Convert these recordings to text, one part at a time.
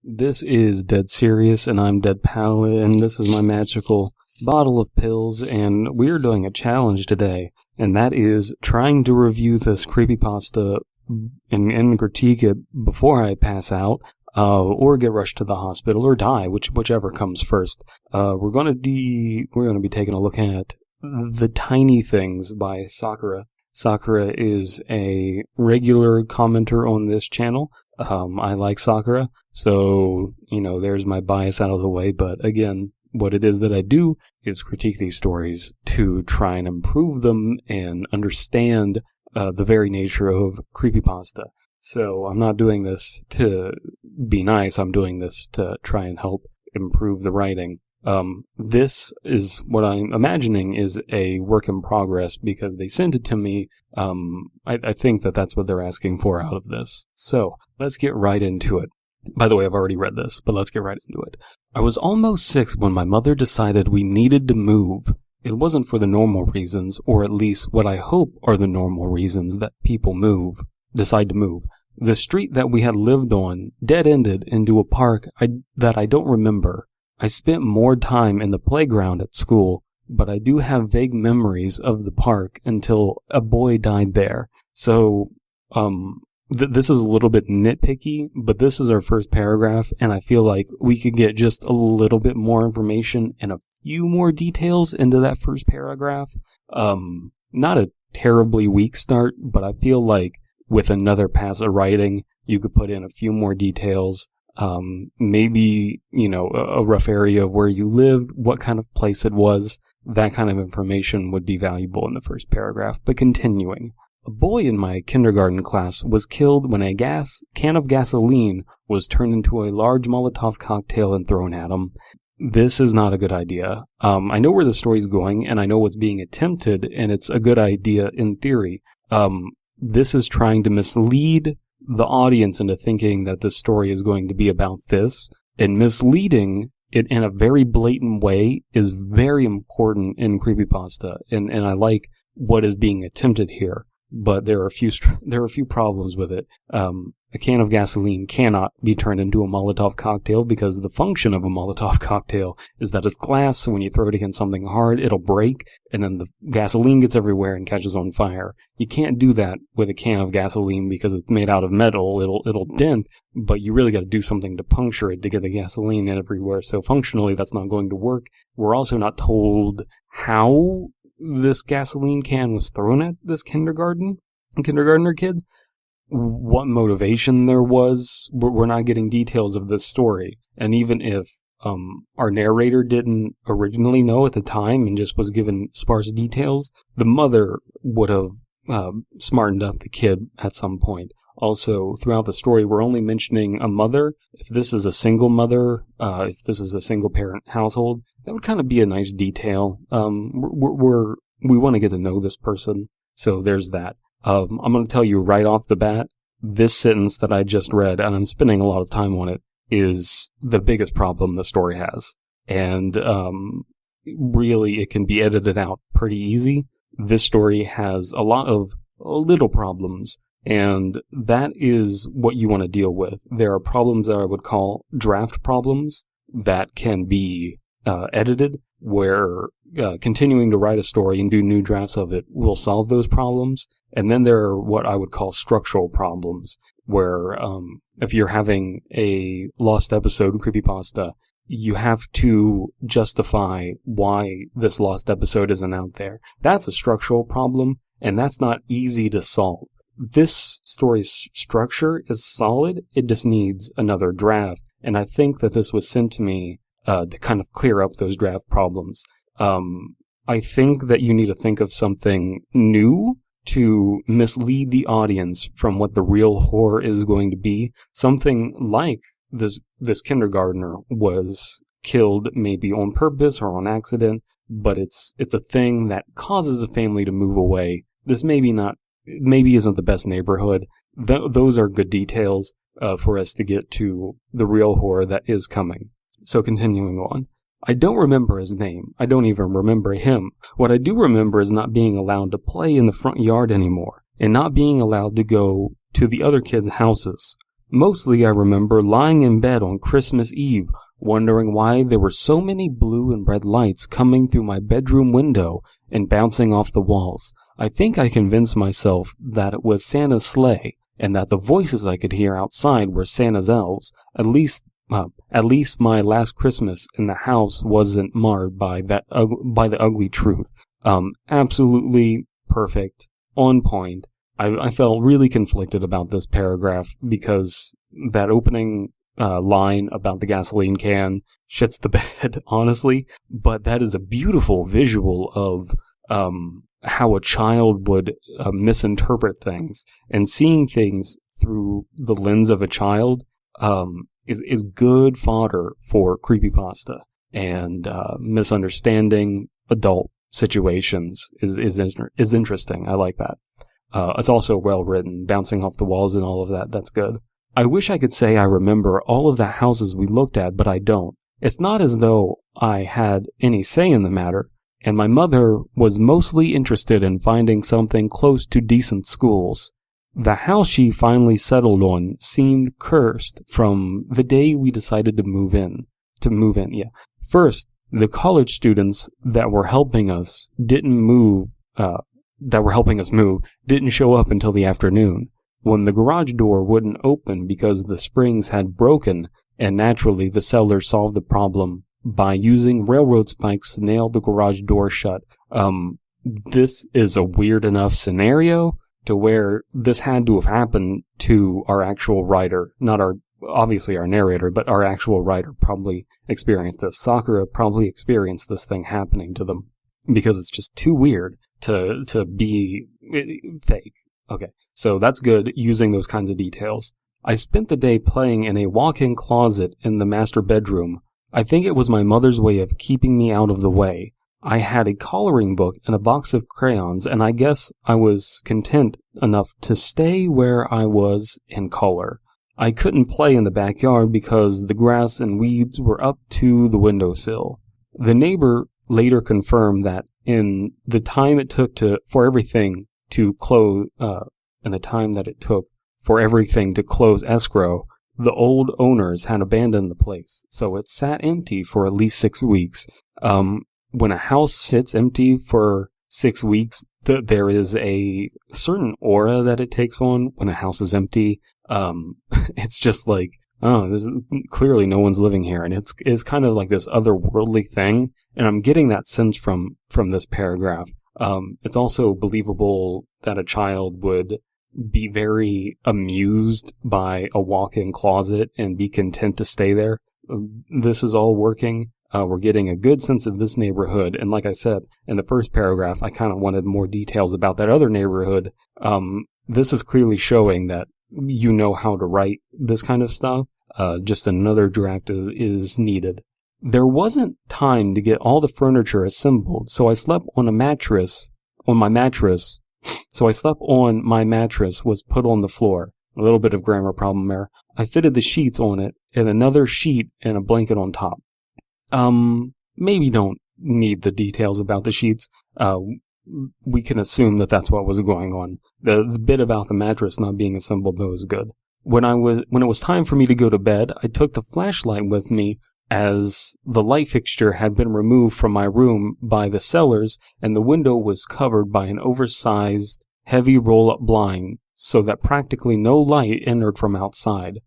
This is Dead Serious, and I'm Dead Pal, and this is my magical bottle of pills, and we're doing a challenge today, and that is trying to review this creepypasta and critique it before I pass out, or get rushed to the hospital, or die, whichever comes first. We're gonna be taking a look at The Tiny Things by Sakura. Sakura is a regular commenter on this channel. I like Sakura, so, there's my bias out of the way, but again, what it is that I do is critique these stories to try and improve them and understand the very nature of creepypasta. So I'm not doing this to be nice, I'm doing this to try and help improve the writing. This is what I'm imagining is a work in progress because they sent it to me. I think that that's what they're asking for out of this. So let's get right into it. By the way, I've already read this, but let's get right into it. I was almost 6 when my mother decided we needed to move. It wasn't for the normal reasons, or at least what I hope are the normal reasons that people decide to move. The street that we had lived on dead-ended into a park that I don't remember. I spent more time in the playground at school, but I do have vague memories of the park until a boy died there. So, this is a little bit nitpicky, but this is our first paragraph, and I feel like we could get just a little bit more information and a few more details into that first paragraph. Not a terribly weak start, but I feel like with another pass of writing, you could put in a few more details. Maybe, a rough area of where you lived, what kind of place it was. That kind of information would be valuable in the first paragraph. But continuing. A boy in my kindergarten class was killed when a can of gasoline was turned into a large Molotov cocktail and thrown at him. This is not a good idea. I know where the story's going, and I know what's being attempted, and it's a good idea in theory. This is trying to mislead the audience into thinking that this story is going to be about this, and misleading it in a very blatant way is very important in creepypasta, and I like what is being attempted here, but there are a few problems with it. A can of gasoline cannot be turned into a Molotov cocktail because the function of a Molotov cocktail is that it's glass, so when you throw it against something hard, it'll break, and then the gasoline gets everywhere and catches on fire. You can't do that with a can of gasoline because it's made out of metal. It'll dent, but you really got to do something to puncture it to get the gasoline in everywhere. So functionally, that's not going to work. We're also not told how this gasoline can was thrown at this kindergartner kid. What motivation there was, we're not getting details of this story. And even if our narrator didn't originally know at the time and just was given sparse details, the mother would have smartened up the kid at some point. Also, throughout the story, we're only mentioning a mother. If this is a single mother, if this is a single parent household, that would kind of be a nice detail. We want to get to know this person, so there's that. I'm going to tell you right off the bat, this sentence that I just read, and I'm spending a lot of time on it, is the biggest problem the story has. And really, it can be edited out pretty easy. This story has a lot of little problems, and that is what you want to deal with. There are problems that I would call draft problems that can be edited, where continuing to write a story and do new drafts of it will solve those problems. And then there are what I would call structural problems, where if you're having a lost episode creepypasta, you have to justify why this lost episode isn't out there. That's a structural problem, and that's not easy to solve. This story's structure is solid, it just needs another draft, and I think that this was sent to me to kind of clear up those draft problems. I think that you need to think of something new to mislead the audience from what the real horror is going to be. Something like this kindergartner was killed maybe on purpose or on accident, but it's a thing that causes a family to move away. This maybe isn't the best neighborhood. Those are good details for us to get to the real horror that is coming. So continuing on. I don't remember his name. I don't even remember him. What I do remember is not being allowed to play in the front yard anymore, and not being allowed to go to the other kids' houses. Mostly I remember lying in bed on Christmas Eve, wondering why there were so many blue and red lights coming through my bedroom window and bouncing off the walls. I think I convinced myself that it was Santa's sleigh, and that the voices I could hear outside were Santa's elves. At least my last Christmas in the house wasn't marred by the ugly truth. Absolutely perfect, on point. I felt really conflicted about this paragraph because that opening line about the gasoline can shits the bed, honestly. But that is a beautiful visual of how a child would misinterpret things, and seeing things through the lens of a child is good fodder for creepypasta, and misunderstanding adult situations is interesting. I like that. It's also well written, bouncing off the walls and all of that. That's good. I wish I could say I remember all of the houses we looked at, but I don't. It's not as though I had any say in the matter, and my mother was mostly interested in finding something close to decent schools. The house she finally settled on seemed cursed from the day we decided to move in. First, the college students that were helping us move didn't show up until the afternoon, when the garage door wouldn't open because the springs had broken, and naturally the seller solved the problem by using railroad spikes to nail the garage door shut. This is a weird enough scenario to where this had to have happened to our actual writer, not obviously our narrator, but our actual writer probably experienced this. Sakura probably experienced this thing happening to them, because it's just too weird to be fake. Okay, so that's good, using those kinds of details. I spent the day playing in a walk-in closet in the master bedroom. I think it was my mother's way of keeping me out of the way. I had a coloring book and a box of crayons, and I guess I was content enough to stay where I was and color. I couldn't play in the backyard because the grass and weeds were up to the windowsill. The neighbor later confirmed that in the time it took for everything to close escrow, the old owners had abandoned the place, so it sat empty for at least 6 weeks. When a house sits empty for 6 weeks, there is a certain aura that it takes on when a house is empty. It's just like, there's clearly no one's living here, and it's kind of like this otherworldly thing, and I'm getting that sense from this paragraph. It's also believable that a child would be very amused by a walk-in closet and be content to stay there. This is all working. We're getting a good sense of this neighborhood, and like I said in the first paragraph, I kind of wanted more details about that other neighborhood. This is clearly showing that you know how to write this kind of stuff. Just another draft is needed. There wasn't time to get all the furniture assembled, so I slept on my mattress was put on the floor. A little bit of grammar problem there. I fitted the sheets on it, and another sheet and a blanket on top. Maybe don't need the details about the sheets. We can assume that that's what was going on. The bit about the mattress not being assembled, though, is good. When it was time for me to go to bed, I took the flashlight with me, as the light fixture had been removed from my room by the sellers, and the window was covered by an oversized, heavy roll-up blind, so that practically no light entered from outside.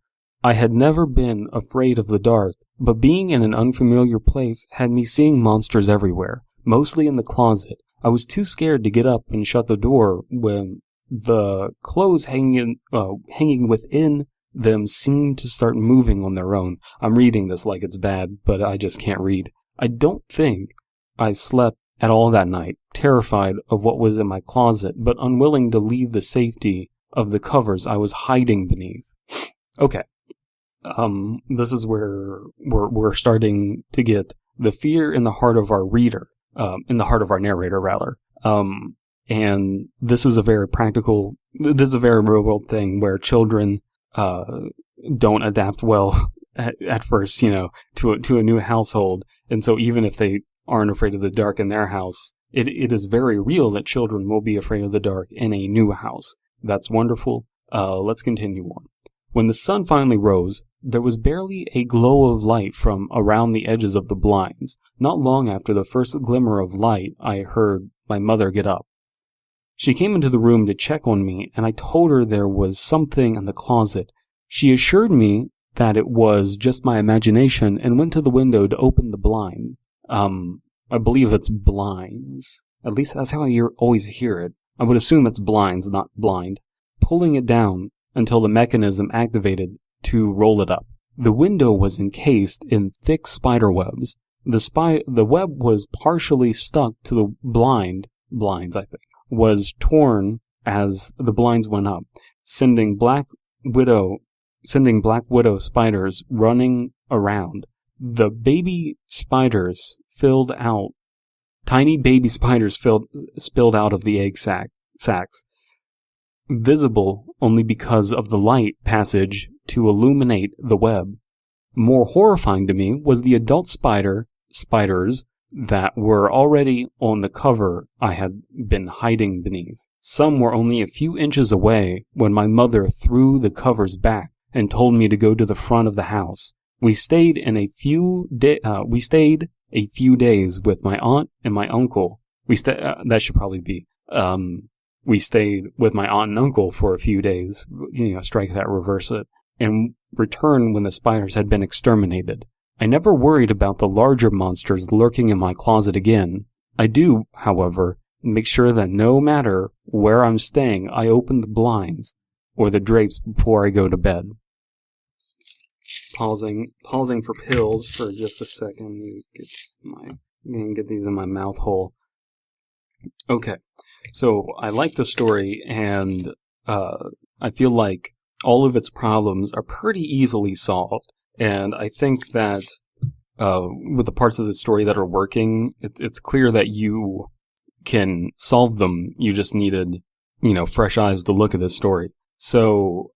I had never been afraid of the dark, but being in an unfamiliar place had me seeing monsters everywhere, mostly in the closet. I was too scared to get up and shut the door when the clothes hanging within them seemed to start moving on their own. I'm reading this like it's bad, but I just can't read. I don't think I slept at all that night, terrified of what was in my closet, but unwilling to leave the safety of the covers I was hiding beneath. Okay. This is where we're starting to get the fear in the heart of our reader, in the heart of our narrator, rather. And this is a very real world thing where children don't adapt well at first, to a new household. And so even if they aren't afraid of the dark in their house, it is very real that children will be afraid of the dark in a new house. That's wonderful. Let's continue on. When the sun finally rose, there was barely a glow of light from around the edges of the blinds. Not long after the first glimmer of light, I heard my mother get up. She came into the room to check on me, and I told her there was something in the closet. She assured me that it was just my imagination and went to the window to open the blind. I believe it's blinds. At least that's how I always hear it. I would assume it's blinds, not blind. Pulling it down until the mechanism activated to roll it up. The window was encased in thick spider webs. The web was partially stuck to the blinds, I think, was torn as the blinds went up, sending black widow spiders running around. The baby spiders tiny baby spiders spilled out of the egg sacs, visible only because of the light passage to illuminate the web. More horrifying to me was the adult spiders that were already on the cover I had been hiding beneath. Some were only a few inches away when my mother threw the covers back and told me to go to the front of the house. We stayed a few days with my aunt and my uncle. We stayed with my aunt and uncle for a few days, strike that, reverse it, and returned when the spiders had been exterminated. I never worried about the larger monsters lurking in my closet again. I do, however, make sure that no matter where I'm staying, I open the blinds or the drapes before I go to bed. Pausing for pills for just a second. Get these in my mouth hole. Okay, so I like the story, and I feel like all of its problems are pretty easily solved. And I think that with the parts of the story that are working, it's clear that you can solve them. You just needed, fresh eyes to look at this story. So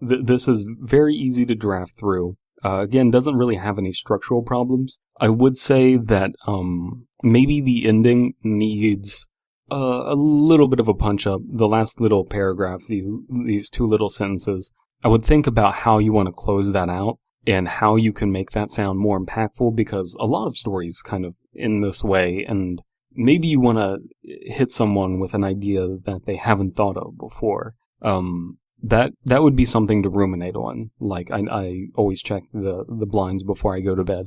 this is very easy to draft through. Again, doesn't really have any structural problems. I would say that maybe the ending needs a little bit of a punch-up. The last little paragraph, these two little sentences, I would think about how you want to close that out and how you can make that sound more impactful, because a lot of stories kind of in this way, and maybe you want to hit someone with an idea that they haven't thought of before. That would be something to ruminate on. Like, I always check the blinds before I go to bed.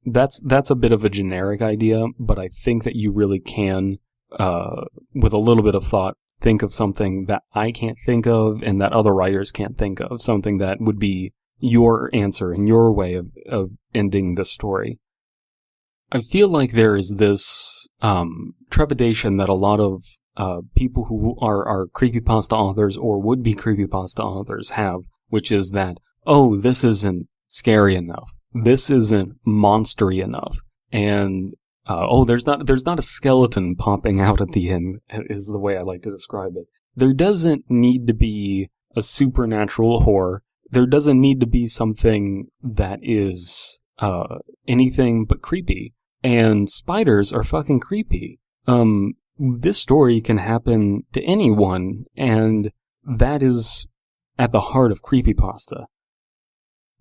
That's a bit of a generic idea, but I think that you really can, with a little bit of thought, think of something that I can't think of and that other writers can't think of, something that would be your answer and your way of ending this story. I feel like there is this trepidation that a lot of people who are creepypasta authors or would-be creepypasta authors have, which is that, oh, this isn't scary enough. This isn't monstery enough. And, there's not a skeleton popping out at the end, is the way I like to describe it. There doesn't need to be a supernatural horror. There doesn't need to be something that is, anything but creepy. And spiders are fucking creepy. This story can happen to anyone, and that is at the heart of creepypasta.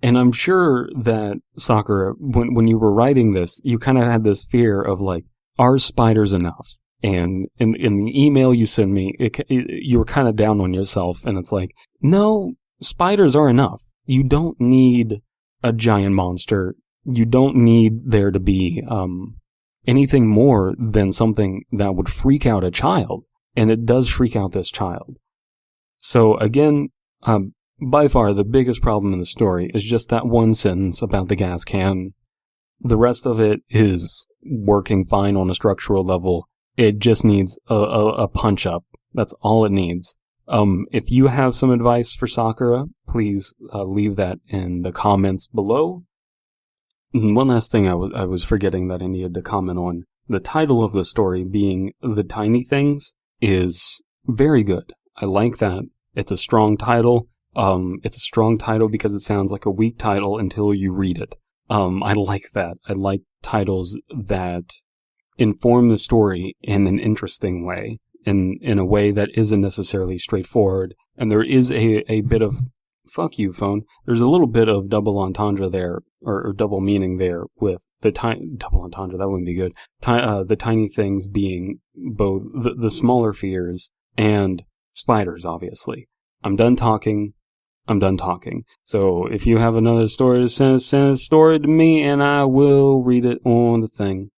And I'm sure that, Sakura, when you were writing this, you kind of had this fear of, like, are spiders enough? And in the email you sent me, you were kind of down on yourself, and it's like, no, spiders are enough. You don't need a giant monster. You don't need there to be anything more than something that would freak out a child. And it does freak out this child. So again, by far the biggest problem in the story is just that one sentence about the gas can. The rest of it is working fine on a structural level. It just needs a punch up. That's all it needs. If you have some advice for Sakura, please leave that in the comments below. And one last thing I was forgetting that I needed to comment on. The title of the story being The Tiny Things is very good. I like that. It's a strong title. It's a strong title because it sounds like a weak title until you read it. I like that. I like titles that inform the story in an interesting way, in a way that isn't necessarily straightforward. And there is a bit of fuck you, phone. There's a little bit of double entendre there, or double meaning there with the double entendre, that wouldn't be good. The tiny things being both the smaller fears and spiders, obviously. I'm done talking. So if you have another story to send a story to me and I will read it on the thing.